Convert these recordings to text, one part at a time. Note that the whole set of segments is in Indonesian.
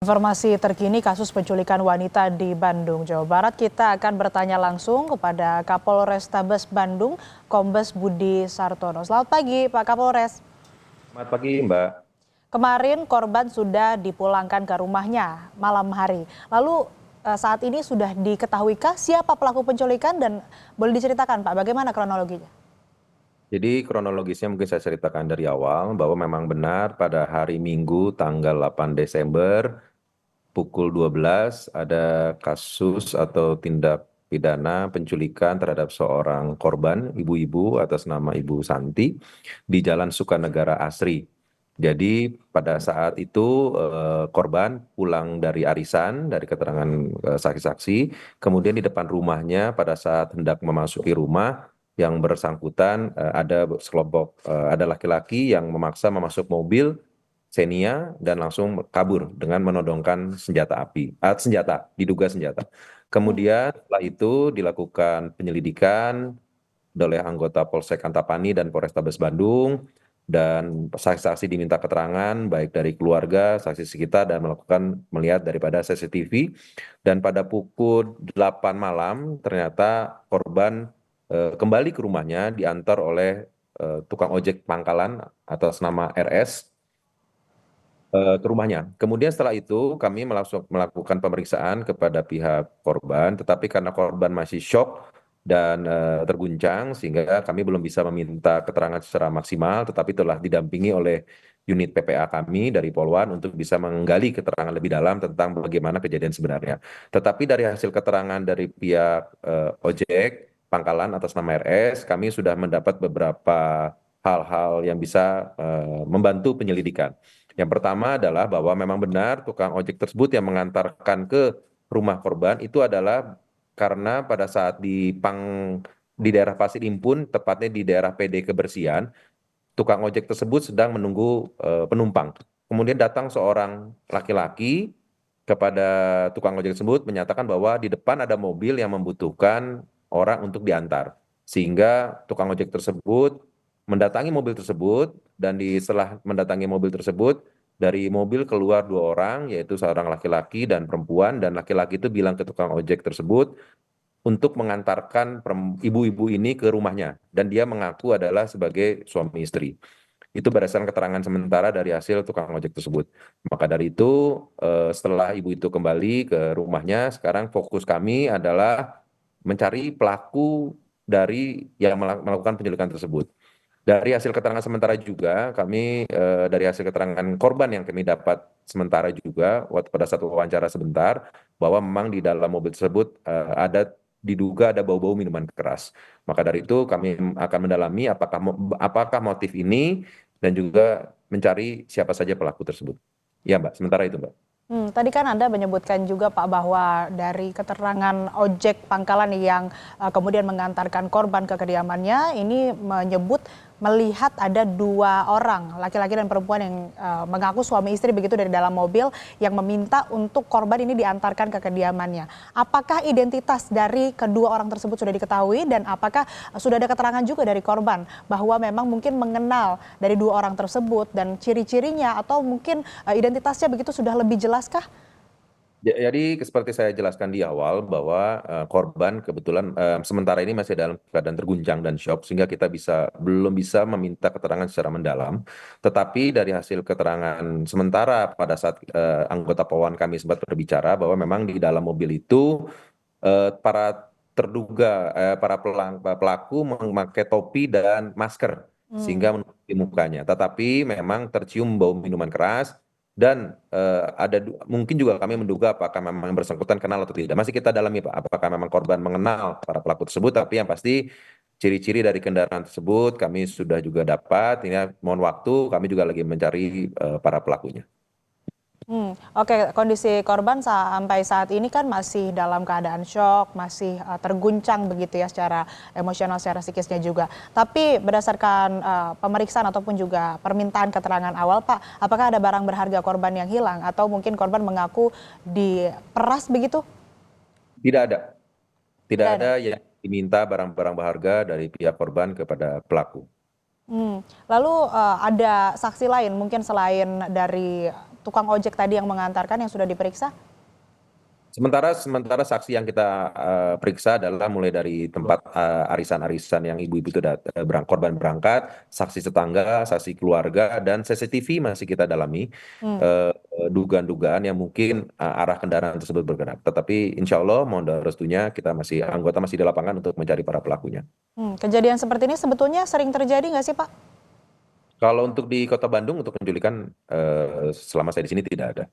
Informasi terkini kasus penculikan wanita di Bandung, Jawa Barat. Kita akan bertanya langsung kepada Kapolrestabes Bandung, Kombes Budi Sartono. Selamat pagi, Pak Kapolres. Selamat pagi, Mbak. Kemarin korban sudah dipulangkan ke rumahnya malam hari. Lalu saat ini sudah diketahuikah siapa pelaku penculikan dan boleh diceritakan, Pak, bagaimana kronologinya? Jadi kronologisnya mungkin saya ceritakan dari awal bahwa memang benar pada hari Minggu tanggal 8 Desember pukul 12 ada kasus atau tindak pidana penculikan terhadap seorang korban ibu-ibu atas nama Ibu Santi di Jalan Sukanegara Asri. Jadi pada saat itu korban pulang dari arisan dari keterangan saksi-saksi, kemudian di depan rumahnya pada saat hendak memasuki rumah yang bersangkutan ada laki-laki yang memaksa memasuk mobil Xenia dan langsung kabur dengan menodongkan senjata, diduga senjata. Kemudian setelah itu dilakukan penyelidikan oleh anggota Polsek Antapani dan Polrestabes Bandung, dan saksi-saksi diminta keterangan baik dari keluarga, saksi sekitar, dan melihat daripada CCTV. Dan pada pukul 8 malam ternyata korban kembali ke rumahnya diantar oleh tukang ojek pangkalan atas nama RS ke rumahnya. Kemudian setelah itu kami melakukan pemeriksaan kepada pihak korban, tetapi karena korban masih shock dan terguncang sehingga kami belum bisa meminta keterangan secara maksimal, tetapi telah didampingi oleh unit PPA kami dari Polwan untuk bisa menggali keterangan lebih dalam tentang bagaimana kejadian sebenarnya. Tetapi dari hasil keterangan dari pihak ojek pangkalan atas nama RS, kami sudah mendapat beberapa hal-hal yang bisa membantu penyelidikan. Yang pertama adalah bahwa memang benar tukang ojek tersebut yang mengantarkan ke rumah korban itu adalah karena pada saat di daerah Pasir Impun, tepatnya di daerah PD Kebersihan, tukang ojek tersebut sedang menunggu penumpang. Kemudian datang seorang laki-laki kepada tukang ojek tersebut menyatakan bahwa di depan ada mobil yang membutuhkan orang untuk diantar. Sehingga tukang ojek tersebut mendatangi mobil tersebut, dan setelah mendatangi mobil tersebut, dari mobil keluar dua orang, yaitu seorang laki-laki dan perempuan, dan laki-laki itu bilang ke tukang ojek tersebut untuk mengantarkan ibu-ibu ini ke rumahnya, dan dia mengaku adalah sebagai suami istri. Itu berdasarkan keterangan sementara dari hasil tukang ojek tersebut. Maka dari itu, setelah ibu itu kembali ke rumahnya, sekarang fokus kami adalah mencari pelaku dari yang melakukan penculikan tersebut. Dari hasil keterangan sementara juga, kami dari hasil keterangan korban yang kami dapat sementara juga, pada saat wawancara sebentar, bahwa memang di dalam mobil tersebut diduga ada bau-bau minuman keras. Maka dari itu kami akan mendalami apakah motif ini dan juga mencari siapa saja pelaku tersebut. Ya, Mbak, sementara itu, Mbak. Tadi kan Anda menyebutkan juga, Pak, bahwa dari keterangan ojek pangkalan yang kemudian mengantarkan korban ke kediamannya ini menyebut melihat ada dua orang, laki-laki dan perempuan yang mengaku suami istri begitu dari dalam mobil yang meminta untuk korban ini diantarkan ke kediamannya. Apakah identitas dari kedua orang tersebut sudah diketahui dan apakah sudah ada keterangan juga dari korban bahwa memang mungkin mengenal dari dua orang tersebut dan ciri-cirinya atau mungkin identitasnya begitu sudah lebih jelas kah? Jadi seperti saya jelaskan di awal bahwa korban kebetulan sementara ini masih dalam keadaan terguncang dan shock sehingga kita belum bisa meminta keterangan secara mendalam. Tetapi dari hasil keterangan sementara pada saat anggota Polwan kami sempat berbicara bahwa memang di dalam mobil itu para pelaku memakai topi dan masker sehingga menutupi mukanya. Tetapi memang tercium bau minuman keras. Dan mungkin juga kami menduga apakah memang yang bersangkutan kenal atau tidak. Masih kita dalami, Pak, apakah memang korban mengenal para pelaku tersebut. Tapi yang pasti ciri-ciri dari kendaraan tersebut kami sudah juga dapat. Ini mohon waktu, kami juga lagi mencari para pelakunya. Oke, kondisi korban sampai saat ini kan masih dalam keadaan syok, masih terguncang begitu ya secara emosional, secara psikisnya juga. Tapi berdasarkan pemeriksaan ataupun juga permintaan keterangan awal, Pak, apakah ada barang berharga korban yang hilang atau mungkin korban mengaku diperas begitu? Tidak ada. Tidak Tidak ada. ada yang diminta barang-barang berharga dari pihak korban kepada pelaku. Lalu ada saksi lain mungkin selain dari tukang ojek tadi yang mengantarkan yang sudah diperiksa? Sementara saksi yang kita periksa adalah mulai dari tempat arisan-arisan yang ibu-ibu itu korban berangkat, saksi tetangga, saksi keluarga, dan CCTV masih kita dalami Hmm. dugaan-dugaan yang mungkin arah kendaraan tersebut bergerak. Tetapi insya Allah mohon doa restunya anggota masih di lapangan untuk mencari para pelakunya. Kejadian seperti ini sebetulnya sering terjadi nggak sih, Pak? Kalau untuk di Kota Bandung untuk penculikan selama saya di sini tidak ada.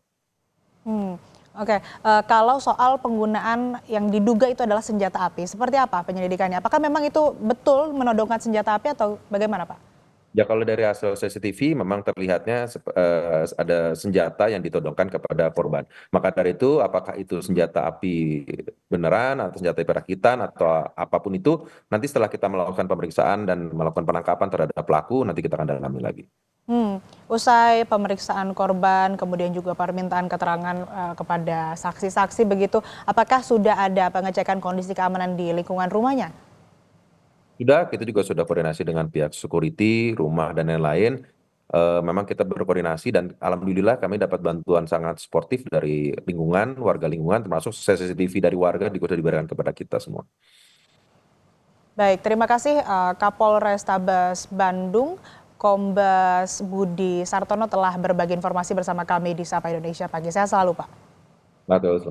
Hmm, oke. Kalau soal penggunaan yang diduga itu adalah senjata api, seperti apa penyelidikannya? Apakah memang itu betul menodongkan senjata api atau bagaimana, Pak? Ya kalau dari hasil CCTV memang terlihatnya ada senjata yang ditodongkan kepada korban. Maka dari itu apakah itu senjata api beneran atau senjata api rakitan atau apapun itu, nanti setelah kita melakukan pemeriksaan dan melakukan penangkapan terhadap pelaku, nanti kita akan dalami lagi. Usai pemeriksaan korban, kemudian juga permintaan keterangan kepada saksi-saksi begitu, apakah sudah ada pengecekan kondisi keamanan di lingkungan rumahnya? Kita juga sudah koordinasi dengan pihak security, rumah, dan lain-lain. Memang kita berkoordinasi dan alhamdulillah kami dapat bantuan sangat sportif dari lingkungan, warga lingkungan, termasuk CCTV dari warga juga sudah diberikan kepada kita semua. Baik, terima kasih Kapolrestabes Bandung, Kombes Budi Sartono telah berbagi informasi bersama kami di Sapa Indonesia Pagi. Sehat selalu, Pak. Betul.